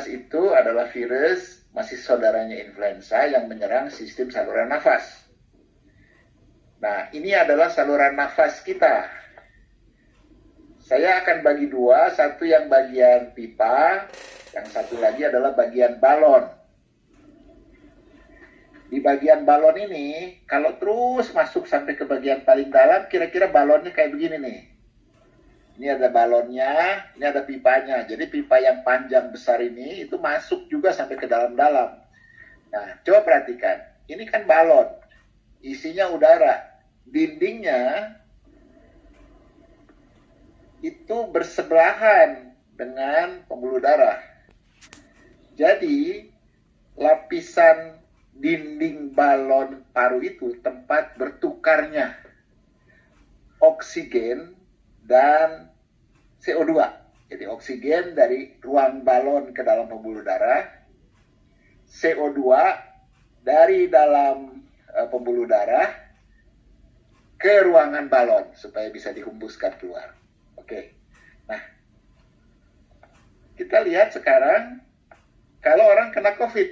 itu adalah virus, masih saudaranya influenza yang menyerang sistem saluran nafas. Nah, ini adalah saluran nafas kita. Saya akan bagi dua, satu yang bagian pipa, yang satu lagi adalah bagian balon. Di bagian balon ini, kalau terus masuk sampai ke bagian paling dalam, kira-kira balonnya kayak begini nih. Ini ada balonnya, ini ada pipanya. Jadi pipa yang panjang besar ini itu masuk juga sampai ke dalam-dalam. Nah, coba perhatikan. Ini kan balon. Isinya udara. Dindingnya itu bersebelahan dengan pembuluh darah. Jadi, lapisan dinding balon paru itu tempat bertukarnya oksigen dan CO2. Jadi oksigen dari ruang balon ke dalam pembuluh darah, CO2 dari dalam pembuluh darah ke ruangan balon supaya bisa dihembuskan keluar. Oke. Nah, kita lihat sekarang kalau orang kena COVID.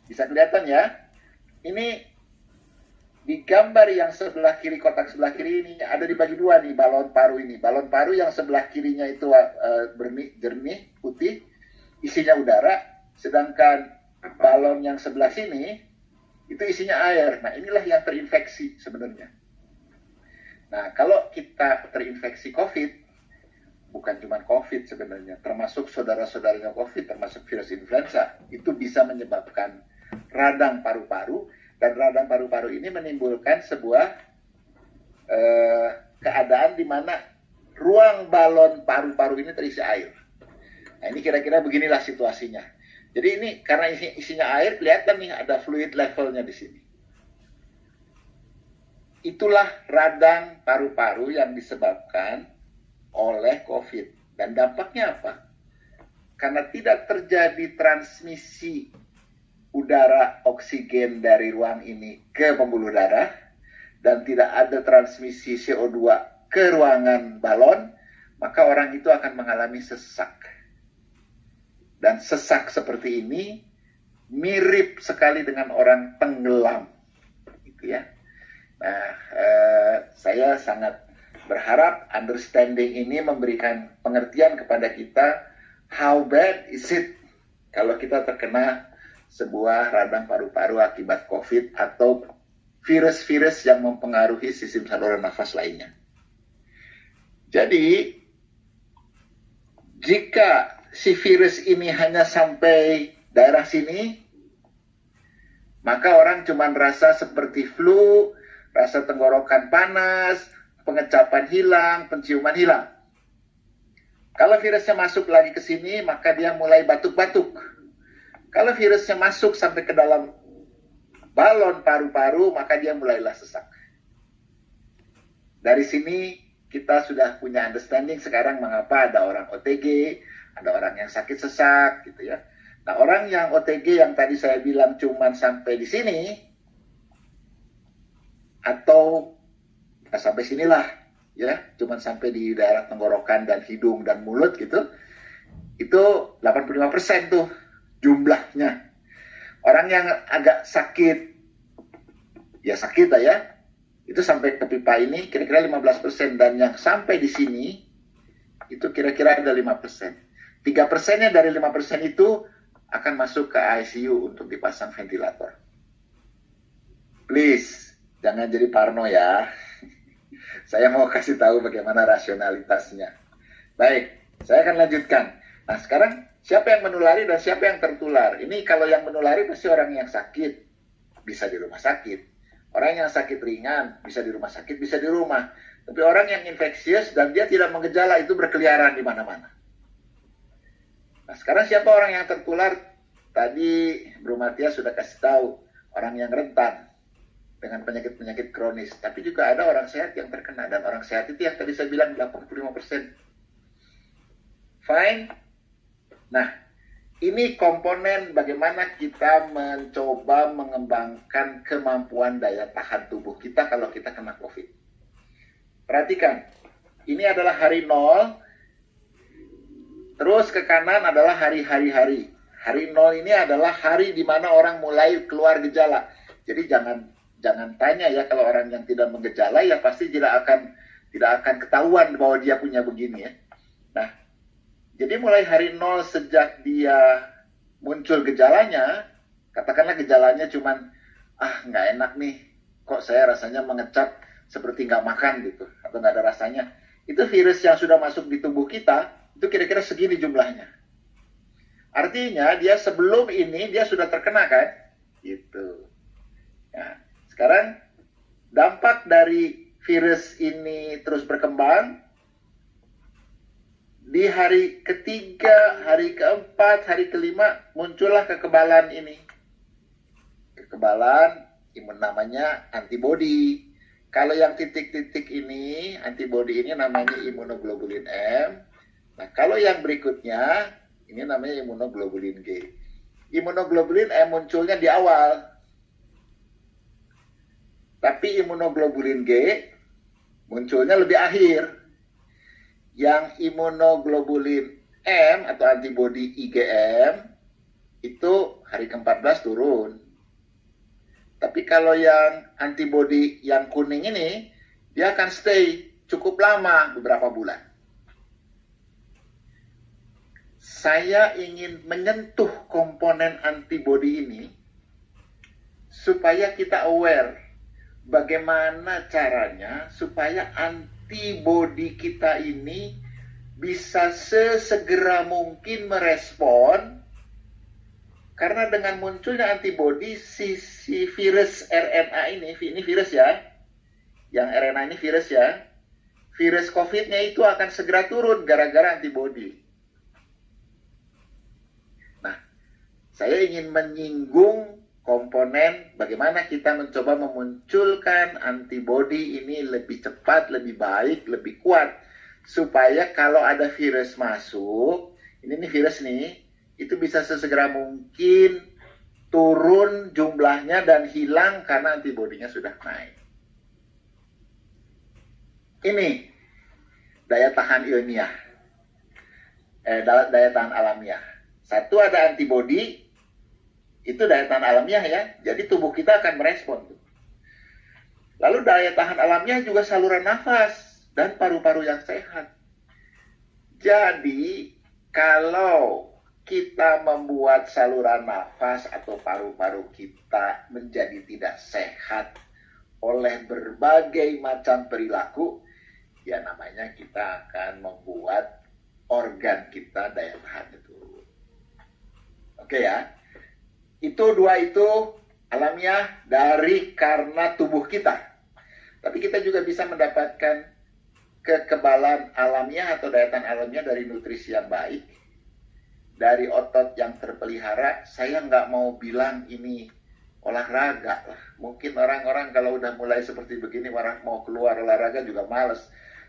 Bisa kelihatan ya. Ini di gambar yang sebelah kiri, kotak sebelah kiri ini ada dibagi dua nih balon paru ini. Balon paru yang sebelah kirinya itu jernih, putih, isinya udara. Sedangkan balon yang sebelah sini itu isinya air. Nah, inilah yang terinfeksi sebenarnya. Nah, kalau kita terinfeksi COVID, bukan cuma COVID sebenarnya, termasuk saudara-saudaranya COVID, termasuk virus influenza, itu bisa menyebabkan radang paru-paru. Dan radang paru-paru ini menimbulkan sebuah keadaan di mana ruang balon paru-paru ini terisi air. Nah, ini kira-kira beginilah situasinya. Jadi ini karena isinya air, kelihatan nih ada fluid levelnya di sini. Itulah radang paru-paru yang disebabkan oleh COVID. Dan dampaknya apa? Karena tidak terjadi transmisi udara oksigen dari ruang ini ke pembuluh darah dan tidak ada transmisi CO2 ke ruangan balon, maka orang itu akan mengalami sesak. Dan sesak seperti ini mirip sekali dengan orang tenggelam, gitu ya. Nah, saya sangat berharap understanding ini memberikan pengertian kepada kita, how bad is it kalau kita terkena sebuah radang paru-paru akibat COVID atau virus-virus yang mempengaruhi sistem saluran nafas lainnya. Jadi, jika si virus ini hanya sampai daerah sini, maka orang cuma rasa seperti flu, rasa tenggorokan panas, pengecapan hilang, penciuman hilang. Kalau virusnya masuk lagi ke sini, maka dia mulai batuk-batuk. Kalau virusnya masuk sampai ke dalam balon paru-paru, maka dia mulailah sesak. Dari sini kita sudah punya understanding sekarang mengapa ada orang OTG, ada orang yang sakit sesak, gitu ya. Nah, orang yang OTG yang tadi saya bilang cuman sampai di sini, atau sampai sinilah, ya, cuman sampai di daerah tenggorokan dan hidung dan mulut gitu, itu 85% tuh jumlahnya. Orang yang agak sakit, ya sakit lah ya, itu sampai ke pipa ini kira-kira 15%, dan yang sampai di sini itu kira-kira ada 5%. 3%-nya dari 5% itu akan masuk ke ICU untuk dipasang ventilator. Please, jangan jadi parno ya. Saya mau kasih tahu bagaimana rasionalitasnya. Baik, saya akan lanjutkan. Nah, sekarang siapa yang menulari dan siapa yang tertular? Ini kalau yang menulari pasti orang yang sakit, bisa di rumah sakit. Orang yang sakit ringan, bisa di rumah sakit, bisa di rumah. Tapi orang yang infeksius dan dia tidak mengejala itu berkeliaran di mana-mana. Nah, sekarang siapa orang yang tertular? Tadi Bro Matias sudah kasih tahu, orang yang rentan dengan penyakit-penyakit kronis. Tapi juga ada orang sehat yang terkena, dan orang sehat itu yang tadi saya bilang 85%. Fine. Nah, ini komponen bagaimana kita mencoba mengembangkan kemampuan daya tahan tubuh kita kalau kita kena COVID. Perhatikan, ini adalah hari 0, Terus ke kanan adalah hari-hari. Hari 0 ini adalah hari di mana orang mulai keluar gejala. Jadi jangan tanya ya, kalau orang yang tidak menggejala ya pasti tidak akan ketahuan bahwa dia punya begini ya. Nah, jadi mulai hari 0 sejak dia muncul gejalanya, katakanlah gejalanya cuman nggak enak nih, kok saya rasanya mengecap seperti nggak makan gitu, atau nggak ada rasanya. Itu virus yang sudah masuk di tubuh kita, itu kira-kira segini jumlahnya. Artinya dia sebelum ini dia sudah terkena kan? Gitu. Nah, sekarang dampak dari virus ini terus berkembang. Di hari ketiga, hari keempat, hari kelima muncullah kekebalan ini. Kekebalan imun namanya antibodi. Kalau yang titik-titik ini, antibodi ini namanya imunoglobulin M. Nah, kalau yang berikutnya, ini namanya imunoglobulin G. Imunoglobulin M munculnya di awal. Tapi imunoglobulin G munculnya lebih akhir. Yang imunoglobulin M atau antibodi IgM itu hari ke-14 turun. Tapi kalau yang antibodi yang kuning ini, dia akan stay cukup lama, beberapa bulan. Saya ingin menyentuh komponen antibodi ini supaya kita aware bagaimana caranya supaya antibodi kita ini bisa sesegera mungkin merespon. Karena dengan munculnya antibodi, si virus RNA ini virus ya, yang RNA ini virus ya, virus COVID-nya itu akan segera turun gara-gara antibodi. Nah, saya ingin menyinggung komponen bagaimana kita mencoba memunculkan antibodi ini lebih cepat, lebih baik, lebih kuat. Supaya kalau ada virus masuk, ini virus nih, itu bisa sesegera mungkin turun jumlahnya dan hilang karena antibodinya sudah naik. Ini daya tahan ilmiah, daya tahan alamiah. Satu ada antibodi, itu daya tahan alamiah ya, jadi tubuh kita akan merespon. Lalu daya tahan alamiah juga saluran nafas dan paru-paru yang sehat. Jadi kalau kita membuat saluran nafas atau paru-paru kita menjadi tidak sehat oleh berbagai macam perilaku, ya namanya kita akan membuat organ kita daya tahan itu. Oke ya, itu dua itu alamiah dari karena tubuh kita. Tapi kita juga bisa mendapatkan kekebalan alamiah atau daya tahan alamiah dari nutrisi yang baik, dari otot yang terpelihara. Saya nggak mau bilang ini olahraga lah. Mungkin orang-orang kalau udah mulai seperti begini mau keluar olahraga juga males.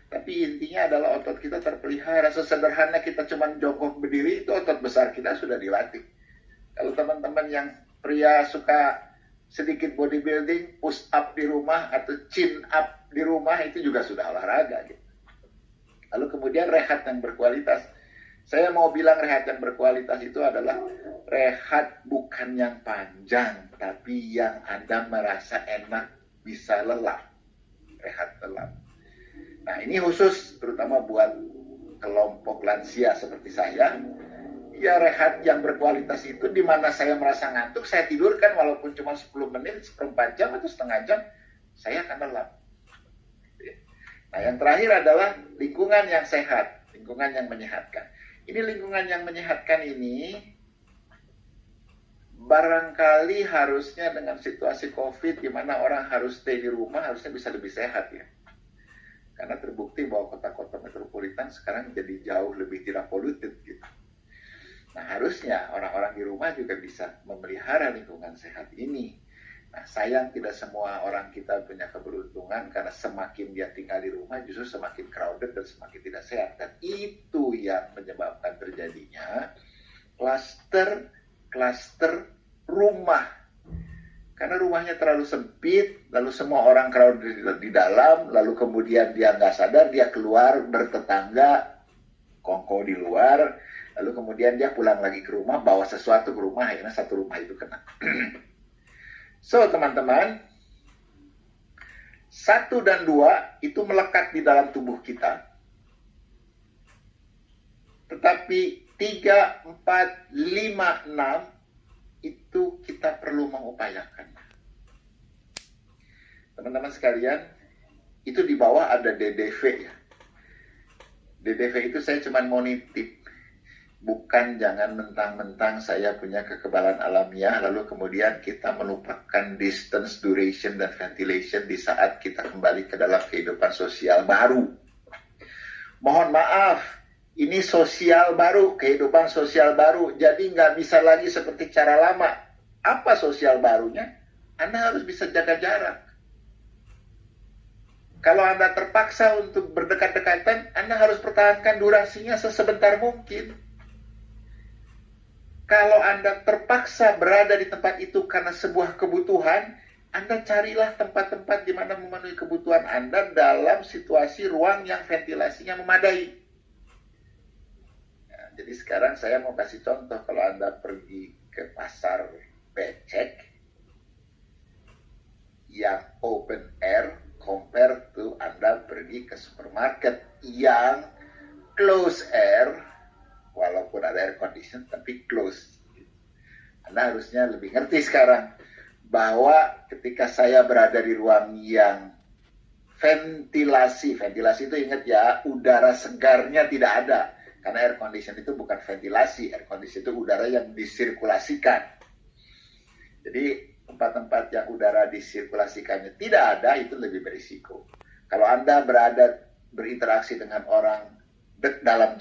Tapi intinya adalah otot kita terpelihara. Sesederhana kita cuma jongkok berdiri, itu otot besar kita sudah dilatih. Kalau teman-teman yang pria suka sedikit bodybuilding, push up di rumah atau chin up di rumah, itu juga sudah olahraga gitu. Lalu kemudian rehat yang berkualitas. Saya mau bilang rehat yang berkualitas itu adalah rehat bukan yang panjang, tapi yang Anda merasa enak, bisa lelap. Rehat lelap. Nah, ini khusus terutama buat kelompok lansia seperti saya. Ya, rehat yang berkualitas itu di mana saya merasa ngantuk, saya tidurkan walaupun cuma 10 menit, seperempat jam atau setengah jam, saya akan lelap. Nah, yang terakhir adalah lingkungan yang sehat, lingkungan yang menyehatkan. Ini lingkungan yang menyehatkan ini barangkali harusnya dengan situasi COVID di mana orang harus stay di rumah, harusnya bisa lebih sehat ya. Karena terbukti bahwa kota-kota metropolitan sekarang jadi jauh lebih tidak poluted gitu. Nah, harusnya orang-orang di rumah juga bisa memelihara lingkungan sehat ini. Nah, sayang tidak semua orang kita punya keberuntungan karena semakin dia tinggal di rumah justru semakin crowded dan semakin tidak sehat. Dan itu yang menyebabkan terjadinya klaster rumah. Karena rumahnya terlalu sempit, lalu semua orang crowded di dalam, lalu kemudian dia nggak sadar, dia keluar bertetangga, kongko di luar, lalu kemudian dia pulang lagi ke rumah, bawa sesuatu ke rumah, akhirnya satu rumah itu kena. So, teman-teman, 1 dan 2 itu melekat di dalam tubuh kita. Tetapi 3, 4, 5, 6 itu kita perlu mengupayakan. Teman-teman sekalian, itu di bawah ada DDV ya. DDV itu saya cuma mau nitip. Bukan jangan mentang-mentang saya punya kekebalan alamiah, lalu kemudian kita melupakan distance, duration, dan ventilation di saat kita kembali ke dalam kehidupan sosial baru. Mohon maaf, ini sosial baru, kehidupan sosial baru, jadi nggak bisa lagi seperti cara lama. Apa sosial barunya? Anda harus bisa jaga jarak. Kalau Anda terpaksa untuk berdekat-dekatan, Anda harus pertahankan durasinya sesebentar mungkin. Kalau Anda terpaksa berada di tempat itu karena sebuah kebutuhan, Anda carilah tempat-tempat di mana memenuhi kebutuhan Anda dalam situasi ruang yang ventilasinya memadai. Nah, jadi sekarang saya mau kasih contoh, kalau Anda pergi ke pasar becek yang open air, compare to Anda pergi ke supermarket yang close air, walaupun ada air condition tapi close. Anda harusnya lebih ngerti sekarang bahwa ketika saya berada di ruang yang ventilasi itu ingat ya, udara segarnya tidak ada, karena air condition itu bukan ventilasi, air condition itu udara yang disirkulasikan. Jadi tempat-tempat yang udara disirkulasikannya tidak ada, itu lebih berisiko. Kalau Anda berinteraksi dengan orang dalam